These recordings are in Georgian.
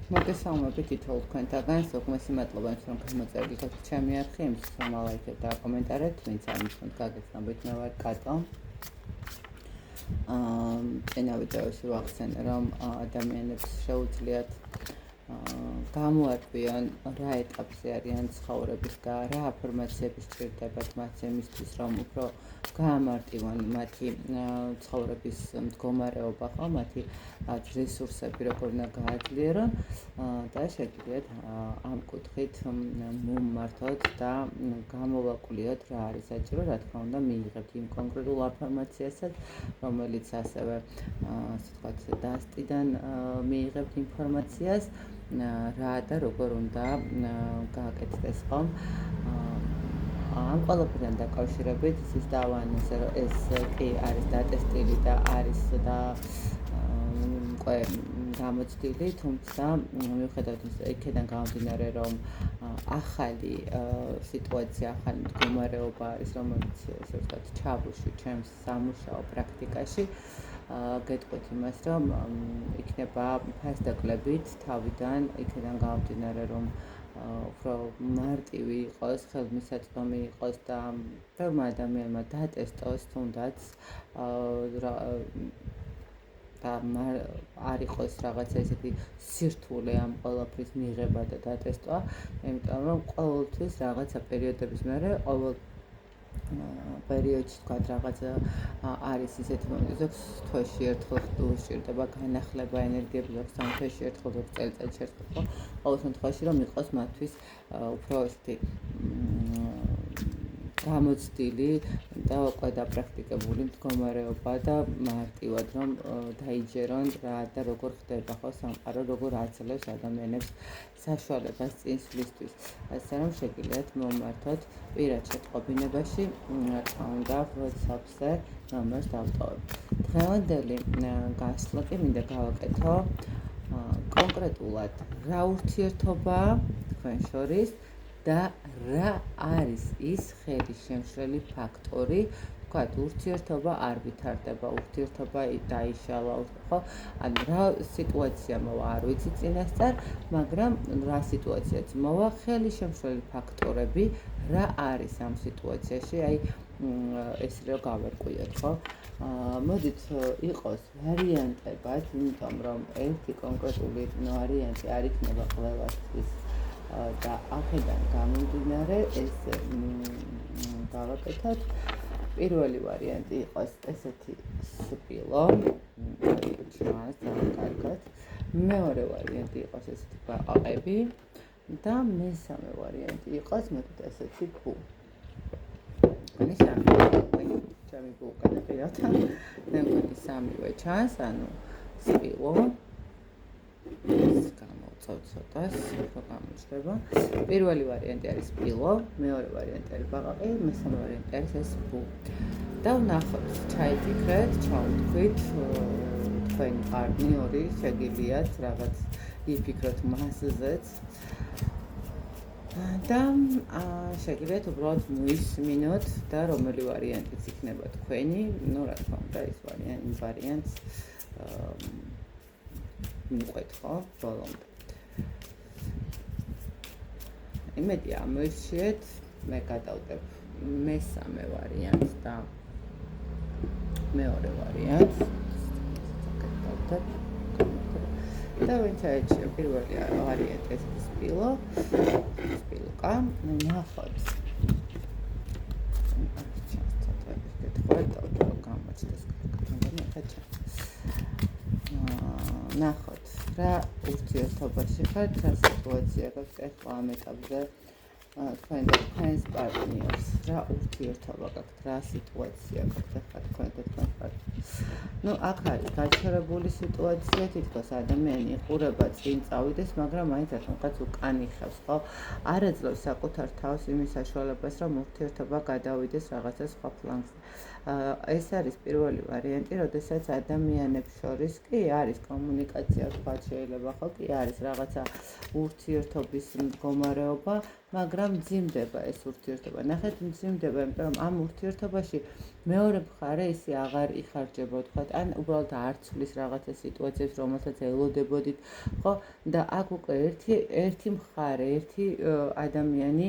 მოგესალმებით თითოეულ თქვენთაგან, სულ მადლობა იმისთვის, რომ გამოწერდით ჩემი არხი, იმისთვის, რომ ლაიქეთ და კომენტარეთ, ვინც არ მისცემთ გაგეცნობით, მე ვარ კატო. წინა ვიდეოში ვახსენე, რომ ადამიანებს შეუძლიათ გამოარკვიონ რა ეტაპზე არიან ცხოვრების და რა აფორმაციები სჭირდებათ მათ იმისთვის, რომ უფრო გაამარტივონ მათი ცხოვრების მდგომარეობა, ხო, მათი რესურსები როგორ უნდა გააძლიერონ და შეგიძლიათ ამ კუთხით მომმართოთ და გამოვაკვლიოთ რა არის საჭირო, რა თქმა უნდა, მიიღებთ იმ კონკრეტულ აფორმაციასაც, რომელიც ასევე ასე ვთქვათ, დასტიდან მიიღებთ ინფორმაციას რა და როგორ უნდა გააკეთდეს, ხო? ამ ყველაფერთან დაკავშირებით ის დავანებსე, რომ ეს კი არის დატესტილი და არის და გამოცდილი, თუმცა მიუხედავად იქიდან გამომდინარე, რომ ახალი სიტუაცია, ახალი მდგომარეობა არის, რომელიც ასე ვთქვათ, ჩაბუში ჩემს სამუშაო პრაქტიკაში, გეტყვით იმას, რომ იქნება ფასდაკლებით თავიდან, იქიდან გამომდინარე, რომ უფრო მარტივი იყოს, ხელმისაწვდომი იყოს და ბევრმა ადამიანმა დატესტოს თუნდაც და არ იყოს რაღაცა ისეთი სირთულე ამ ყველაფრის მიღება და დატესტვა, იმიტომ რომ ყოველთვის რაღაცა პერიოდების მერე ყოველ პერიოდში თქვა რაღაცა არის ისეთი მომენტი, ზოგს თვეში ერთხელ სჭირდება განახლება ენერგიები, ზოგს თვეში ერთხელ, ზოგს წელიწადში ერთხელ, ხო? ყოველ შემთხვევაში რომ იყოს მათთვის უფრო ესეთი გამოცდილი და უკვე დაპრაქტიკებული მდგომარეობა და მარტივად რომ დაიჯერონ რა და როგორ ხდება, ხო, სამყარო როგორ აძლევს ადამიანებს საშუალებას წინსვლისთვის. ასე რომ შეგიძლიათ მომმართოთ პირად შეტყობინებაში, რა თქმა უნდა, WhatsApp-ზე ნომერს დავტოვებ. დღევანდელი გასვლა კი მინდა გავაკეთო კონკრეტულად რა ურთიერთობაა თქვენ შორის და რა არის ის ხელისშემშლელი ფაქტორი, ვთქვათ, ურთიერთობა არ ვითარდება, ურთიერთობა დაიშალა, ხო? ანუ რა სიტუაცია მოვა, არ ვიცი წინასწარ, მაგრამ რა სიტუაციაც მოვა, ხელისშემშლელი ფაქტორები რა არის ამ სიტუაციაში, აი ეს რო გავერკვიოთ, ხო? მოდით იყოს ვარიანტებად, იმიტომ რომ ერთი კონკრეტული ვარიანტი არ იქნება ყველასთვის და აქედან გამომდინარე ეს გავაკეთოთ. პირველი ვარიანტი იყოს ესეთი სპილო, ჩანს კარგად. მეორე ვარიანტი იყოს ესეთი ბაყაყები და მესამე ვარიანტი იყოს მოდით ესეთი ბუ. ეს ჩემი ბუ გადაყირავთ. მე მგონი სამივე ჩანს, ანუ სპილო ცოტას უფრო გამოჩნდება. პირველი ვარიანტი არის სპილო, მეორე ვარიანტი არის ბაყაყი, მესამე ვარიანტი არის ეს ბუ. და ვნახოთ, ჩაიფიქრეთ, ჩაუთქვით, თქვენი პარტნიორი შეგიძლიათ რაღაც იფიქროთ მასზეც და შეგიძლიათ უბრალოდ მოისმინოთ და რომელი ვარიანტიც იქნება თქვენი, ну, რა თქმა უნდა, ეს ვარიანტს მიყვეთ, ხო, ბოლომდე. იმედი ამოირჩიეთ, მე გადავდებ მესამე ვარიანტს და მეორე ვარიანტს. და ვინც აიჩნია პირველი ვარიანტი ეს სპილოკა, ნახოთ. ნახოთ, რა ურთიერთობაში ხართ, რა სიტუაცია გაქვთ ახლა ამ ეტაპზე თქვენ და თქვენს პარტნიორს, რა ურთიერთობა გაქვთ, რა სიტუაცია გაქვთ ახლა თქვენ და თქვენს პარტნიორს. ну, აქ არის გაჩერებული სიტუაცია, თითქოს ადამიანი იყურება წინ წავიდეს, მაგრამ მაინც რატომღაც უკან იხევს, ხო? არ აძლევს საკუთარ თავს იმის საშუალებას, რომ ურთიერთობა გადავიდეს რაღაცა სხვა ფლანგზე. ეს არის პირველი ვარიანტი, როდესაც ადამიანებს შორის კი არის კომუნიკაცია, თქვა შეიძლება, ხო, კი არის რაღაცა ურთიერთობის მდგომარეობა, მაგრამ მძიმდება ეს ურთიერთობა. ნახეთ, მძიმდება, იმიტომ რომ ამ ურთიერთობაში მეორე მხარე ისე აღარ იხარჯება, ვთქვათ, ან უბრალოდ არ ცვლის რაღაცა სიტუაციებს, რომელსაც ელოდებოდით, ხო? და აქ უკვე ერთი მხარე, ერთი ადამიანი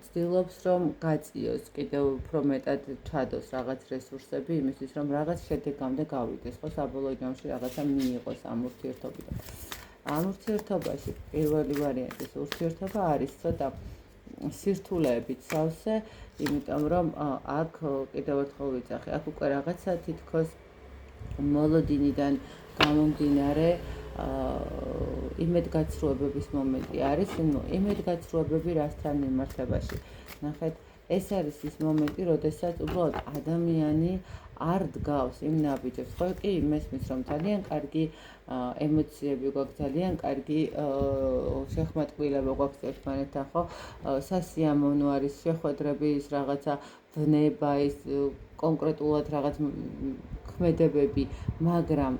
ცდილობს, რომ გაწიოს, კიდევ უფრო მეტად ჩადოს რაღაც რესურსები იმისთვის, რომ რაღაც შედეგამდე გავიდეს, ხო, საბოლოო ჯამში რაღაცა მიიღოს ამ ურთიერთობიდან. ამ ურთიერთობაში პირველი ვარიანტის ურთიერთობა არის ცოტა სირთულეებით სავსე, იმიტომ რომ აქ კიდევ ერთხელ ვიძახი, აქ უკვე რაღაცა თითქოს მოლოდინიდან გამომდინარე იმედგაცრუებების მომენტი არის, იმედგაცრუებები რასთან მიმართებაში. ნახეთ, ეს არის ის მომენტი, როდესაც უბრალოდ ადამიანი არ დგავს იმ ნაბიჯებს, ხო კი მესმის, რომ ძალიან კარგი ემოციები გვაქვს, ძალიან კარგი შეხმატკბილება გვაქვს ერთმანეთთან, ხო? სასიამოვნო არის შეხვედრები, ის რაღაცა ვნება, ის კონკრეტულად რაღაც ქმედებები, მაგრამ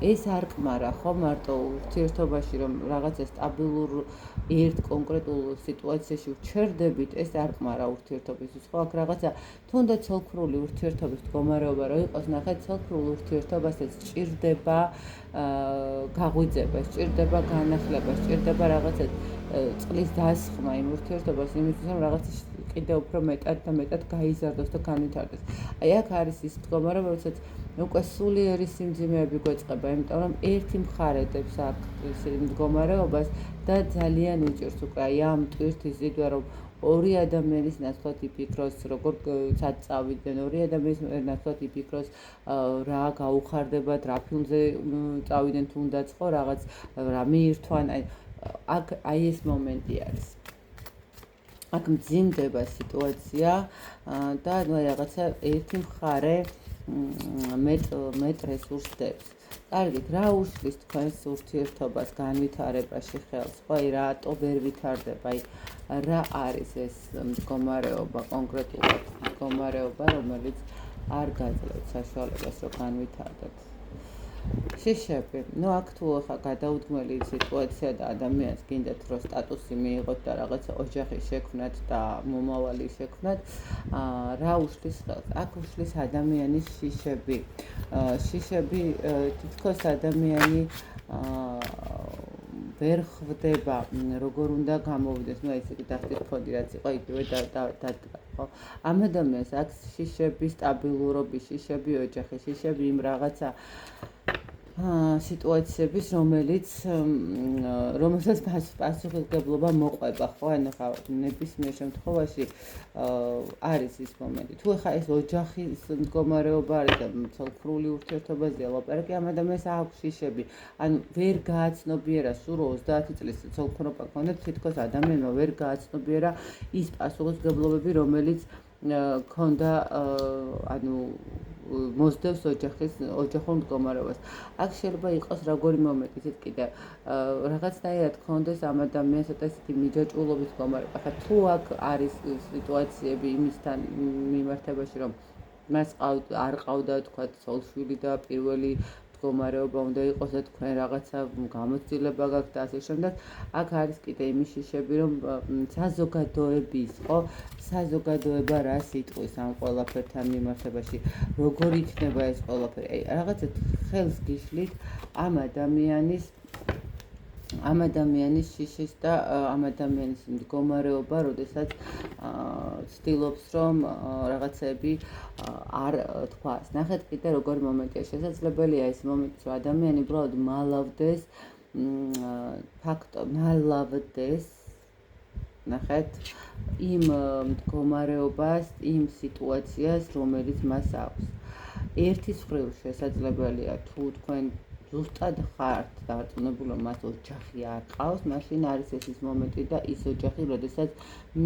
ეს არ კმარა, ხო, მარტო ურთიერთობაში, რომ რაღაცა სტაბილურ ერთ კონკრეტულ სიტუაციაში ვჩერდებით, ეს არ კმარა ურთიერთობისთვის, ხო, აქ რაღაცა თუნდაც ცოლქმრული ურთიერთობის მდგომარეობა რო იყოს, ნახეთ, ცოლქმრულ ურთიერთობასაც სჭირდება გაღვიძება, სჭირდება განახლება, სჭირდება რაღაცა წყლის დასხმა იმ ურთიერთობას, იმისთვის, რომ რაღაცა კიდევ უფრო მეტად და მეტად გაიზარდოს და განვითარდეს. აი აქ არის ის მდგომარეობა, როდესაც უკვე სულიერი სიმძიმეები გვეწყება, იმიტომ რომ ერთი მხარე დებს აქ მდგომარეობას და ძალიან უჭირს უკვე აი ამ ტვირთის ზიდვა, რომ ორი ადამიანის ნაცვლად იფიქროს, როგორ წავიდნენ, ორი ადამიანის ნაცვლად იფიქროს, რა გაუხარდებათ, რა ფილმზე წავიდნენ თუნდაც, ხო, რაღაც რა მიირთვან, აქ აი ეს მომენტი არის. აქ მძიმდება სიტუაცია და რაღაცა ერთი მხარე მეტ რესურსს დებს. კარგით, რა უშლის თქვენს ურთიერთობას განვითარებაში ხელს, ხო, აი რატო ვერ ვითარდება, აი რა არის ეს მდგომარეობა, კონკრეტულად მდგომარეობა, რომელიც არ გაძლევთ საშუალებას, რომ განვითარდეთ. შიშები, აქ თუ ახლა გადაუდგმელი სიტუაცია და ადამიანს გინდათ, რომ სტატუსი მიიღოთ და რაღაცა ოჯახი შექმნათ და მომავალი შექმნათ, რა უშლის ხელს? აქ უშლის ადამიანის შიშები. შიშები თითქოს ადამიანი ვერ ხვდება, როგორ უნდა გამოვიდეს, ესე იგი დახტის ფონდი რაც იყო, იგივე დადგა, ხო? ამ ადამიანს აქვს შიშები, სტაბილურობის შიშები, ოჯახის შიშები, იმ რაღაცა სიტუაციების, რომელსაც პასუხისმგებლობა მოყვება, ხო? ანუ ნებისმიერ შემთხვევაში არის ის მომენტი. თუ ახლა ეს ოჯახის მდგომარეობა არის და ცოლქმრული ურთიერთობაზეა ლაპარაკი, ამ ადამიანს აქვს შიშები. ანუ ვერ გააცნობიერა სულ 30 წლის ცოლქმრობა ქონდათ, თითქოს ადამიანმა ვერ გააცნობიერა ის პასუხისმგებლობები, რომელიც ქონდა, ანუ მოსდევს ოჯახურ მდგომარეობას. აქ შეიძლება იყოს როგორი მომენტი, ისეთ კიდე რაღაცნაირად ქონდეს ამ ადამიანს ესეთი მიჯაჭვულობის მდგომარეობა. ახლა თუ აქ არის სიტუაციები იმისთან მიმართებაში, რომ მას არ ყავდა, თქვათ, ცოლ-შვილი და პირველი მდგომარეობა უნდა იყოს და თქვენ რაღაცა გამოცდილება გაქვთ და ასე შემდეგ. აქ არის კიდე იმის შიშები, რომ საზოგადოების, ხო, საზოგადოება რას იტყვის ამ ყველაფერთან მიმართებაში, როგორ იქნება ეს ყველაფერი. აი, რაღაცა ხელს გიშლით ამ ადამიანის შიშის და ამ ადამიანის მდგომარეობა, როდესაც ცდილობს, რომ რაღაცები არ თქვას. ნახეთ კიდე როგორი მომენტია, შესაძლებელია ეს მომენტი, რომ ადამიანი უბრალოდ მალავდეს, მალავდეს, ნახეთ, იმ მდგომარეობას, იმ სიტუაციას, რომელიც მას აქვს. ერთის მხრივ შესაძლებელია, თუ თქვენ ზუსტად ხართ დარწმუნებული, რომ მას ოჯახი არ ყავს, მაშინ არის ეს ის მომენტი და ის ოჯახი, როდესაც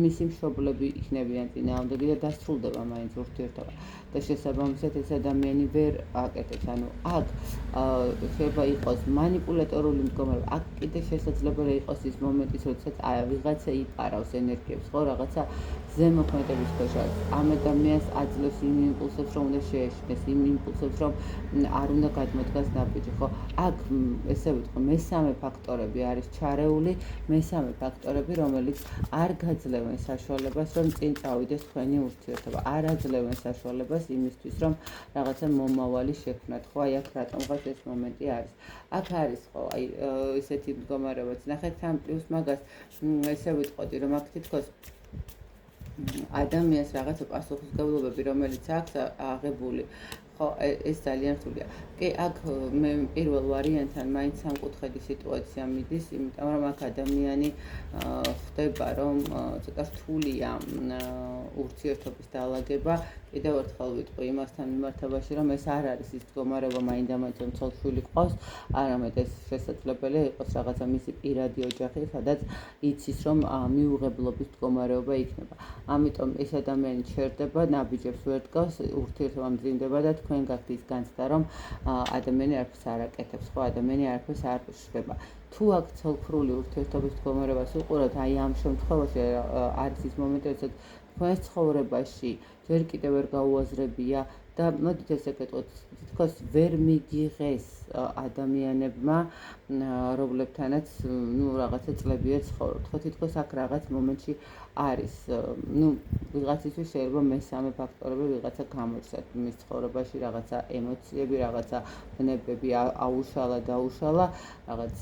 მისი მშობლები იქნებიან წინააღმდეგი და დასრულდება მაინც ურთიერთობა. და შესაბამისად ეს ადამიანი ვერ აკეთებს. ანუ აქ შეიძლება იყოს манипуляტორული მდგომარეობა. აქ კიდე შესაძლებელია იყოს ის მომენტი, როდესაც ვიღაცა იპარავს ენერგიებს, ხო, რაღაცა ზემოქმედების ქვეშ არის. ამ ადამიანს აძლევს იმ იმპულსებს, რომ უნდა შეეშინდეს, იმ იმპულსებს, რომ არ უნდა გადმოდგას ნაბიჯი, ხო? აქ ესე ვიტყვი, მესამე ფაქტორები არის ჩარეული, მესამე ფაქტორები, რომელიც არ გაძლევენ საშუალებას, რომ წინ წავიდეს თქვენი ურთიერთობა. არ აძლევენ საშუალებას იმისთვის, რომ რაღაცა მომავალი შექმნათ. ხო, აი აქ რატომღაც ეს მომენტი არის. აქ არის ხო, აი ესეთი მდგომარეობაც. ნახეთ ამ პლუს მაგას ესე ვიტყოდი, რომ აქ თითქოს ადამიანს რაღაცა პასუხისმგებლობები, რომელიც აქვს აღებული, ხო, ეს ძალიან რთულია. კი, აქ მე პირველ ვარიანტთან მაინც სამკუთხედი სიტუაცია მიდის, იმიტომ რომ აქ ადამიანი ხდება, რომ ცოტა რთულია ურთიერთობის დაალაგება. კიდევ ერთხელ ვიტყვი იმასთან მიმართებაში, რომ ეს არ არის ის მდგომარეობა მაინდა-მაინც რომ ცოლ-შვილი ყავს, არამედ ეს შესაძლებელია იყოს რაღაცა მისი პირადი ოჯახი, სადაც იცის, რომ მიუღებლობის მდგომარეობა იქნება. ამიტომ ეს ადამიანი ჩერდება, ნაბიჯებს ვერ დგას, ურთიერთობა მძიმდება და თქვენ გაქვთ ის განცდა, რომ ადამიანი არაფერს არ აკეთებს, ხო, ადამიანი არაფერს არ შვება. თუ აქ ცოლ-ქმრული ურთიერთობის მდგომარეობას უყურებთ, აი ამ შემთხვევაში არის ის მომენტი, როდესაც თქვენს ცხოვრებაში ჯერ კიდევ ვერ გაუაზრებია და მოდით ესე გეტყვით, თითქოს ვერ მიგიღეს ადამიანებმა, რომლებთანაც რაღაცა წლებია ცხოვრობთ. ხო, თითქოს აქ რაღაც მომენტში არის, ვიღაცისთვის შეიძლება მესამე ფაქტორები ვიღაცა გამოჩნდეთ მის ცხოვრებაში, რაღაცა ემოციები, რაღაცა ბნებები აუშალა, დაუშალა, რაღაც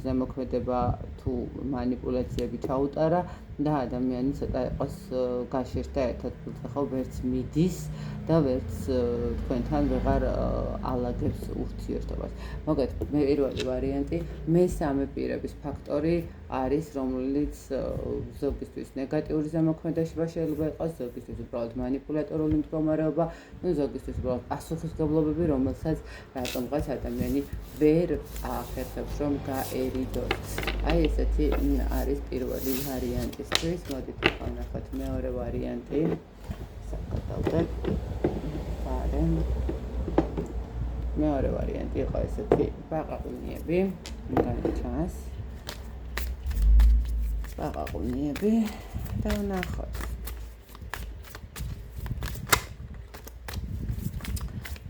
ზემოქმედება თუ манипуляციები ჩაუტარა და ადამიანი ცოტა იყოს გაშეშდა ერთად, ხო, ვერც მიდის და ვერც თქვენთან ვეღარ ალაგებს ურთიერთობას. მოგეთ, პირველი ვარიანტი, მესამე პირების ფაქტორი არის, რომელიც ზოგისთვის ნეგატიური ზემოქმედება შეიძლება იყოს, ზოგისთვის უბრალოდ манипуляტორული მდგომარეობა, ზოგისთვის უბრალოდ პასუხისმგებლობები, რომელსაც რატომღაც ადამიანი ვერ ახერხებს, რომ გაერიდოს. აი ესეთი არის პირველი ვარიანტისთვის. მოდით ვნახოთ მეორე ვარიანტი. საკუთავდეთ. ბარემ. მეორე ვარიანტი იყო ესეთი ბაყაყუნიები, განჩანს. ბაყაყუნიები და ვნახოთ.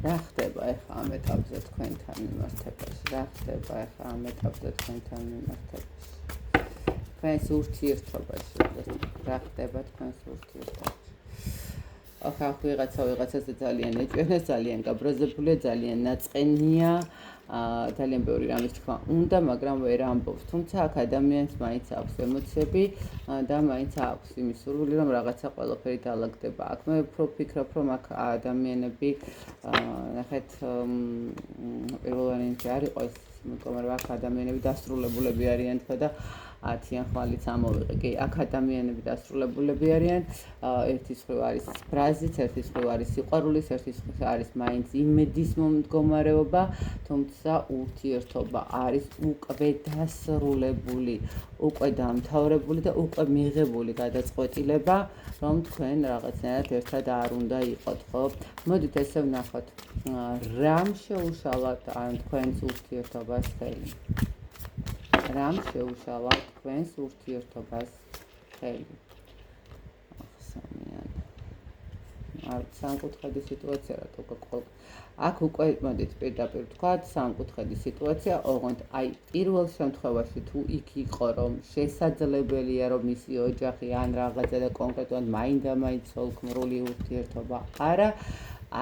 რა ხდება ახლა ამ ეტაპზე თქვენთან მიმართებაში? რა ხდება ახლა ამ ეტაპზე თქვენთან მიმართებაში? თქვენს ურთიერთობაში, რა ხდება თქვენს ურთიერთობაში? ახლა ვიღაცაზე ძალიან ეჭვიანეს, ძალიან გაბრაზებულია, ძალიან ნაწყენია, ძალიან ბევრი რამის თქვა უნდა, მაგრამ ვერ ამბობს. თუმცა აქ ადამიანს მაინც აქვს ემოციები და მაინც აქვს იმის სურვილი, რომ რაღაცა ყველაფერი დაალაგდება. აქ მე უფრო ვფიქრობ, რომ აქ ადამიანები, ნახეთ, პირველ ვარიანტში არ იყო ეს მდგომარეობა, აქ ადამიანები დასრულებულები არიან, თქო და 10-იან ხვალიც ამოვიღე. კი, აქ ადამიანები დასრულებულები არიან. ერთის მხრივ არის ბრაზიც, ერთის მხრივ არის სიყვარულის, ერთის მხრივ არის მაინც იმედის მდგომარეობა, თუმცა ურთიერთობა არის უკვე დასრულებული, უკვე დამთავრებული და უკვე მიღებული გადაწყვეტილება, რომ თქვენ რაღაცნაირად ერთად არ უნდა იყოთ, ხო? მოდით ესე ვნახოთ, რამ შეუშალა თქვენს ურთიერთობას ხელი? რამ შეუშალა თქვენს ურთიერთობას ხელი? ახსენიან. სამკუთხედი სიტუაცია რატო გყოლ. აქ უკვე მოდით პირდაპირ ვთქვათ, სამკუთხედი სიტუაცია, ოღონდ აი პირველ შემთხვევაში თუ იქ იყო, რომ შესაძლებელია, რომ მისი ოჯახი ან რაღაცა და კონკრეტულად მაინდა-მაინც ცოლ-ქმრული ურთიერთობა არა,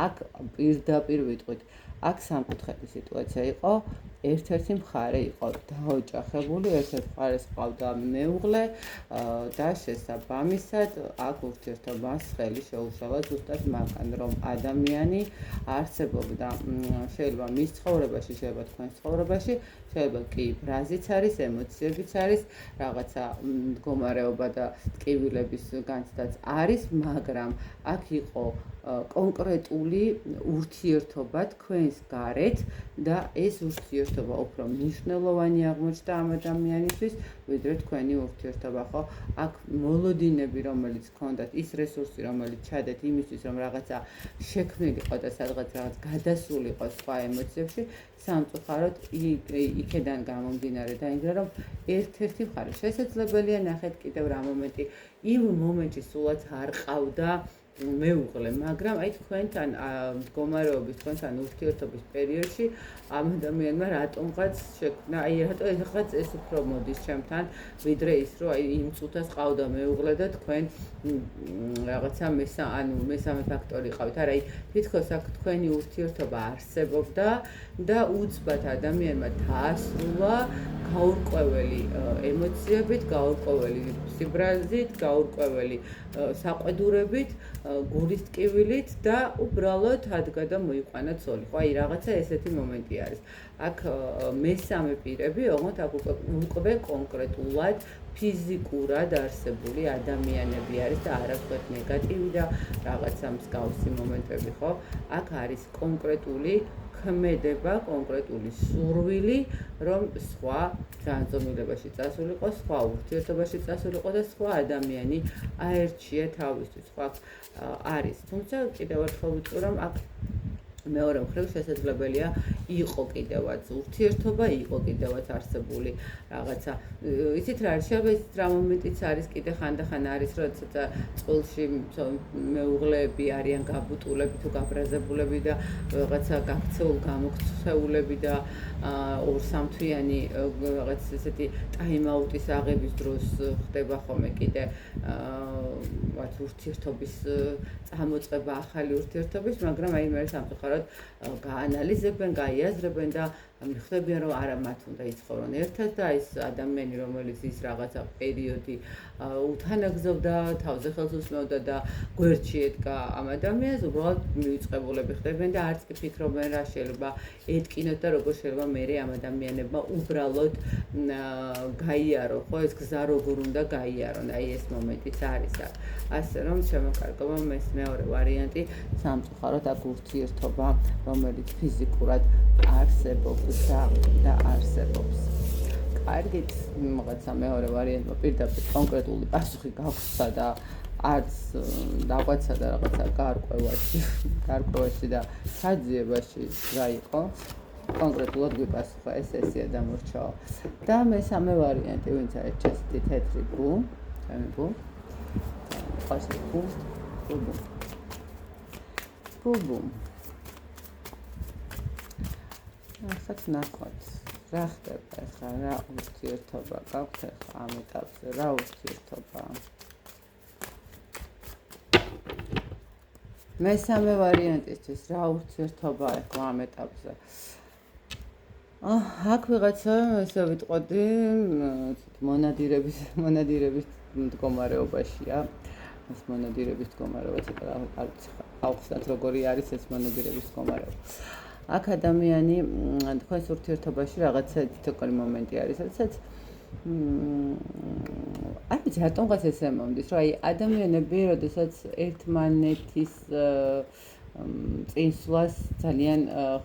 აქ პირდაპირ ვიტყვით. აქ სამკუთხედი სიტუაცია იყო, ერთ-ერთი მხარე იყო დაოჯახებული, ერთ-ერთ მხარეს ყავდა მეუღლე და შესაბამისად აქ ურთიერთობას ხელი შეუშალა ზუსტად მაგან, რომ ადამიანი არსებობდა შეიძლება მის ცხოვრებაში, შეიძლება თქვენს ცხოვრებაში, შეიძლება კი ბრაზიც არის, ემოციებიც არის, რაღაცა მდგომარეობა და ტკივილების განცდაც არის, მაგრამ აქ იყო კონკრეტული ურთიერთობა თქვენს გარეთ და ეს ურთიერთობა უფრო მნიშვნელოვანი აღმოჩნდა ამ ადამიანისთვის, ვიდრე თქვენი ურთიერთობა, ხო? აქ მოლოდინები, რომელიც ჰქონდათ, ის რესურსი, რომელიც ჩადეთ იმისთვის, რომ რაღაცა შექმნილიყო და სადღაც რაღაც გადასულიყო სხვა ემოციებში, სამწუხაროდ იქედან გამომდინარე დაინგრა, რომ ერთ-ერთი მხარე შესაძლებელია, ნახეთ კიდევ რა მომენტი, იმ მომენტში სულაც არ ყავდა მეუღლე, მაგრამ აი თქვენთან მდგომარეობის, თქვენთან ურთიერთობის პერიოდში ამ ადამიანმა რატომღაც შექმნა, აი რატო ეხლაც ეს უფრო მოდის ჩემთან, ვიდრე ის, რომ აი იმ წუთას ყავდა მეუღლე და თქვენ რაღაცა მესამე ფაქტორი ყავით. არა, აი თითქოს აქ თქვენი ურთიერთობა არსებობდა და უცბად ადამიანმა დაასრულა გაურკვეველი ემოციებით, გაურკვეველი სიბრაზით, გაურკვეველი საყვედურებით, გულის ტკივილით და უბრალოდ ადგა და მოიყვანა ცოლი. ხო, აი რაღაცა ესეთი მომენტი არის. აქ მესამე პირები, ოღონდ აქ უკვე კონკრეტულად ფიზიკურად არსებული ადამიანები არის და არა ვთქვათ ნეგატივი და რაღაცა მსგავსი მომენტები, ხო? აქ არის კონკრეტული ქმედება, კონკრეტული სურვილი, რომ სხვა განზომილებაში წასულიყო, სხვა ურთიერთობაში წასულიყო და სხვა ადამიანი აერჩია თავისთვის. ხო, აქ არის. თუმცა კიდევ ერთხელ ვიტყვი, რომ აქ მეორე მხრივ შესაძლებელია იყო კიდევაც ურთიერთობა, იყო კიდევაც არსებული რაღაცა. იცით რა არის, შეიძლება ის რა მომენტიც არის, კიდე ხანდახან არის, როდესაც წყვილში მეუღლეები არიან გაბუტულები თუ გაბრაზებულები და რაღაცა გაქცეულ გამოქცეულები და 2-3 თვიანი რაღაც ესეთი ტაიმაუტის აღების დროს ხდება ხოლმე კიდე რაც ურთიერთობის წამოწყება, ახალი ურთიერთობის, მაგრამ აი მე სამწუხაროდ გაანალიზებენ, გაიაზრებენ და ხვდებიან, რომ არა მათ უნდა იცხოვრონ ერთად და ეს ადამიანი, რომელიც ის რაღაცა პერიოდი უთანაგზობდა, თავზე ხელს უსმევდა და გვერდში ედგა ამ ადამიანს, უბრალოდ მივიწყებულები ხდებიან და არც კი ფიქრობენ, რა შეიძლება ეთკინოთ და როგორ შეიძლება მერე ამ ადამიანებმა უბრალოდ გაიარო, ხო, ეს გზა როგორ უნდა გაიარონ, აი ეს მომენტიც არის აქ. ასე რომ შემოკარგება მეორე ვარიანტი, სამწუხაროდ აქ ურთიერთობა, რომელიც ფიზიკურად არსებობს და არსებობს. კარგით, რაღაცა მეორე ვარიანტმა პირდაპირ კონკრეტული პასუხი გაგვსცა და არც დაგვაცა და რაღაცა გარკვევაში და საძიებაში რა იყო. კონკრეტულად გვიპასუხა ეს სესია დამორჩაო. და მესამე ვარიანტი, ვინც არის ჩესტი თეთრი ბუ, ბუ. ყასი ბუ. ახაც ნახოთ. რა ხდება ახლა, რა ურთიერთობა გაქვთ ახლა ამ ეტაპზე, რა ურთიერთობაა? მესამე ვარიანტისთვის რა ურთიერთობაა ახლა ამ ეტაპზე? აქ ვიღაცა ესე ვიტყოდი, მონადირების მდგომარეობაშია. ეს მონადირების მდგომარეობა ცოტა ავხსნათ როგორი არის ეს მონადირების მდგომარეობა. აქ ადამიანი თქვენს ურთიერთობაში რაღაცა თითოეული მომენტი არის, როდესაც არ ვიცი რატომღაც ესე მომდის, რომ აი ადამიანები, როდესაც ერთმანეთის წინსვლას ძალიან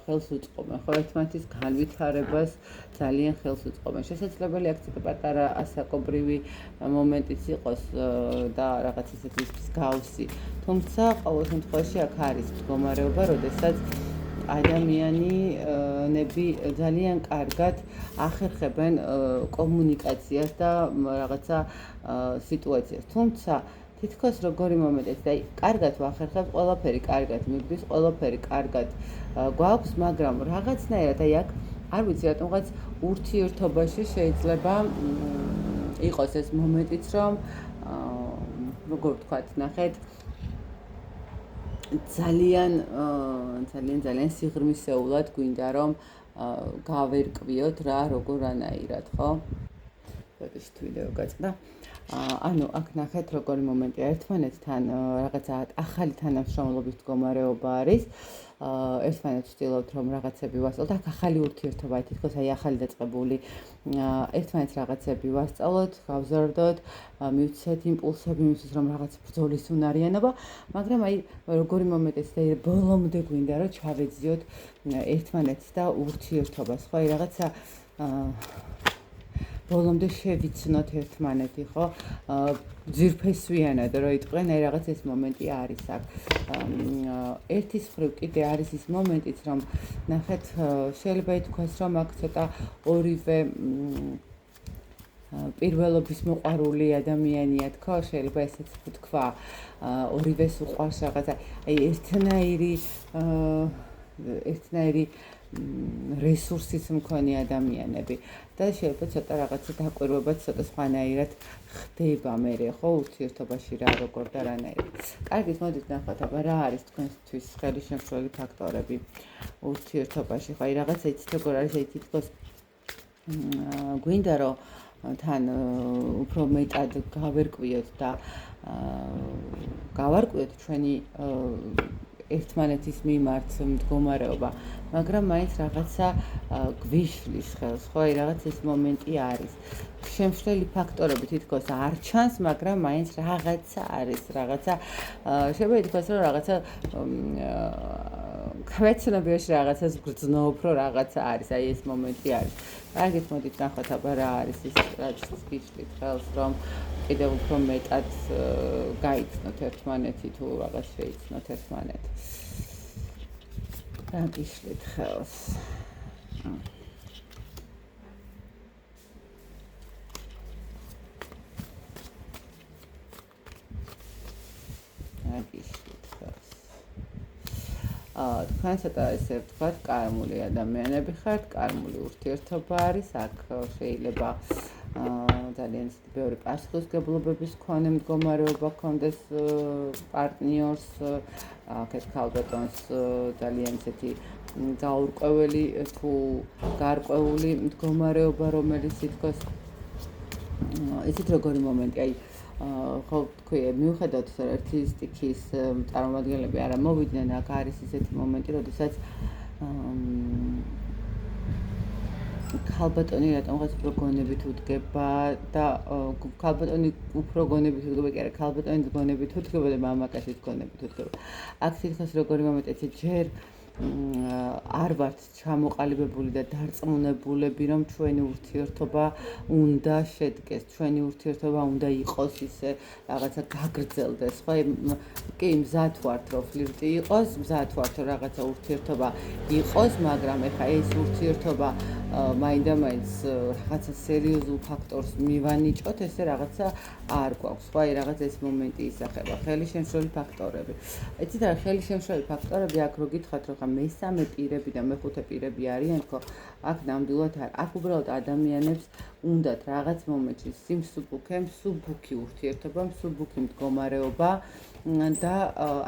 ხელს უწყობენ, ხო, ერთმანეთის განვითარებას ძალიან ხელს უწყობენ. შესაძლებელია აქ ცოტა პატარა ასაკობრივი მომენტიც იყოს და რაღაც ისეთი მსგავსი. თუმცა ყოველ შემთხვევაში აქ არის მდგომარეობა, როდესაც ადამიანები ძალიან კარგად ახერხებენ კომუნიკაციას და რაღაცა სიტუაციას. თუმცა თითქოს როგორი მომენტიც და კარგად ვახერხებთ, ყველაფერი კარგად მიგდის, ყველაფერი კარგად გვაქვს, მაგრამ რაღაცნაირად აი აქ არ ვიცი რატომღაც ურთიერთობაში შეიძლება იყოს ეს მომენტიც, რომ როგორ ვთქვათ, ნახეთ ძალიან სიღრმისეულად გვინდა რომ გავერკვიოთ რა როგორანაირად, ხო? ფოტოში ვიდეო გაწყდა. ანუ აქ ნახეთ როგორი მომენტია ერთმანეთთან რაღაცა ახალი თანამშრომლობის მდგომარეობა არის. ერთმანეთს ვცდილობთ რომ რაღაცები ვასწავლოთ, აქ ახალი ურთიერთობა, თითქოს აი ახალი დაწყებული. ერთმანეთს რაღაცები ვასწავლოთ, გავზარდოთ, მივცეთ იმპულსები იმისთვის რომ რაღაც ბრძოლის უნარიანობა, მაგრამ აი როგორი მომენტიც და ბოლომდე გვინდა რომ ჩავეძიოთ ერთმანეთს და ურთიერთობას, ხო, აი რაღაცა ბოლომდე შევიცნოთ ერთმანეთი, ხო? ძირფესვიანად რო იტყვენ, აი რაღაც ეს მომენტი არის აქ. ერთის მხრივ კიდე არის ის მომენტიც, რომ ნახეთ, შეიძლება ითქვას, რომ აქ ცოტა ორივე პირველობის მოყვარული ადამიანია თქო, შეიძლება ესეც ვთქვა, ორივეს უყვარს რაღაცა, აი ერთნაირი რესურსის მქონე ადამიანები და შეიძლება ცოტა რაღაცა დაკვირვებაც ცოტა სხვანაირად ხდება მერე, ხო, ურთიერთობაში რა როგორ და რანაირად. კარგით, მოდით ნახოთ, აბა რა არის თქვენთვის ხელისშემშლელი ფაქტორები ურთიერთობაში, ხო, აი რაღაცა იცით როგორ არის, აი თითქოს გვინდა რომ თან უფრო მეტად გავერკვიოთ და გავარკვიოთ ჩვენი ერთმანეთის მიმართ მდგომარეობა, მაგრამ მაინც რაღაცა გვიშლის ხელს, ხო, აი რაღაც ეს მომენტი არის. შემშლელი ფაქტორები თითქოს არ ჩანს, მაგრამ მაინც რაღაცა არის, რაღაცა შეიძლება ითქვას, რომ რაღაცა ქვეცნობიერში რაღაცას გრძნობ, რომ რაღაცა არის, აი ეს მომენტი არის. კარგით, მოდით ნახოთ, აბა რა არის ის, რაც გიშლით ხელს, რომ კიდევ უფრო მეტად გაიცნოთ ერთმანეთი თუ რაღაც შეიცნოთ ერთმანეთი. რა გიშლით ხელს? რა გიშლით ხელს? თქვენ ცოტა ესე ვთქვათ, კარმული ადამიანები ხართ, კარმული ურთიერთობა არის, აქ შეიძლება ძალიან ბევრი პასუხისმგებლობების მქონე მდგომარეობა გქონდეს პარტნიორს, აქეთ ქალბატონს ძალიან ისეთი გაურკვეველი თუ გარკვეული მდგომარეობა, რომელიც ითქოს იცით როგორი მომენტი, აი ხო თქვი, მიუხედავად ისე ერთი სტიქის წარმომადგენლები არ მოვიდნენ, აქ არის ისეთი მომენტი, როდესაც ქალბატონი რატომღაც უფრო გონებით უდგება და ქალბატონი უფრო გონებით უდგება, კი არა, ქალბატონი გონებით უდგება და მამაკაციც გონებით უდგება. აქ თითქოს როგორი მომენტი, ჯერ არ ვართ ჩამოყალიბებული და დარწმუნებულები, რომ ჩვენი ურთიერთობა უნდა შედგეს, ჩვენი ურთიერთობა უნდა იყოს ისე რაღაცა გაგრძელდეს, ხო? კი, მზად ვართ, რომ ფლირტი იყოს, მზად ვართ, რომ რაღაცა ურთიერთობა იყოს, მაგრამ ეხა ეს ურთიერთობა მაინდა-მაინც რაღაცა სერიოზულ ფაქტორს მივანიჭოთ, ესე რაღაცა არ გვაქვს, ხო? აი რაღაც ეს მომენტი ისახება, ხელისშემშლელი ფაქტორები. იცით რა, ხელისშემშლელი ფაქტორები აქ რო გითხრათ, რომ მესამე პირები და მეხუთე პირები არიან, ხო? აქ ნამდვილად არ. აქ უბრალოდ ადამიანებს უნდათ რაღაც მომენტში მსუბუქი ურთიერთობა, მსუბუქი მდგომარეობა და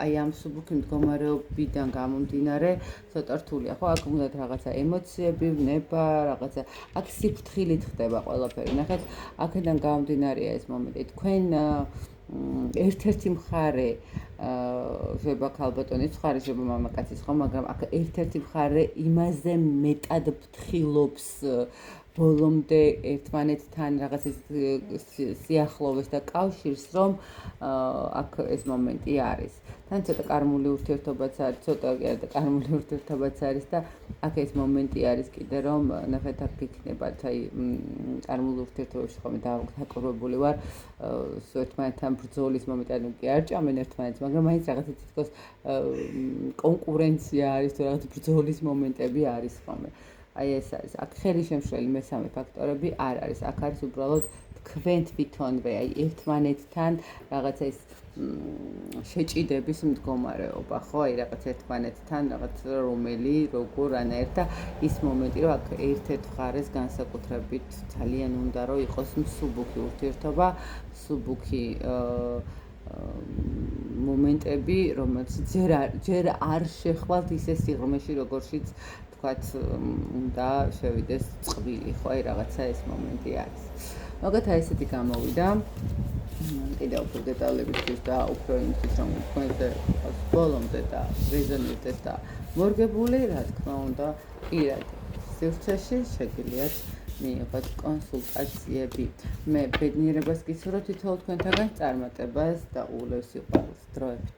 აი ამ მსუბუქი მდგომარეობიდან გამომდინარე ცოტა რთულია, ხო? აქ უნდათ რაღაცა ემოციები, ნება, რაღაცა აქ სიფრთხილით ხდება ყველაფერი. ნახეთ, აქედან გამომდინარეა ეს მომენტი. თქვენ ერთ-ერთი მხარე შეიძლება ქალბატონის მხარე, შეიძლება მამაკაცის, ხო, მაგრამ აქ ერთ-ერთი მხარე იმაზე მეტად ფრთხილობს ბოლომდე ერთმანეთთან რაღაც სიახლოვეს და კავშირს, რომ აქ ეს მომენტი არის. თან ცოტა კარმული ურთიერთობაც არის, ცოტა კი არა და კარმული ურთიერთობაც არის და აქ ეს მომენტი არის კიდე, რომ ნახეთ, აქ იქნებათ, აი კარმულ ურთიერთობებში ხომ დაკვირვებული ვარ, ერთმანეთთან ბრძოლის მომენტი, ანუ კი არ ჭამენ ერთმანეთს, მაგრამ მაინც რაღაცა თითქოს კონკურენცია არის თუ რაღაც ბრძოლის მომენტები არის ხოლმე. აი ეს არის. აქ ხელისშემშლელი მესამე ფაქტორები არ არის. აქ არის უბრალოდ თქვენ თვითონვე, აი ერთმანეთთან რაღაცა ის შეჭიდების მდგომარეობა, ხო? აი რაღაც ერთმანეთთან რაღაც რომელი, როგორ ანაირ და ის მომენტი, რომ აქ ერთ-ერთ მხარეს განსაკუთრებით ძალიან უნდა რომ იყოს მსუბუქი ურთიერთობა, მსუბუქი მომენტები, რომელიც ჯერ არ შეხვალთ ისე სიღრმეში, როგორშიც თქვათ, უნდა შევიდეს წყვილი, ხო, აი რაღაცა ეს მომენტი არის. მოგეთ აი ესეთი გამოვიდა. კიდევ უფრო დეტალებისთვის და უფრო იმისთვის, რომ თქვენზე ბოლომდე და რეზონირდეს და მორგებული, რა თქმა უნდა, პირად სივრცეში შეგიძლიათ მიიღოთ კონსულტაციები. მე ბედნიერებას გისურვებთ თითოეულ თქვენთაგან წარმატებას და უვლევს სიყვარულს. დროებით.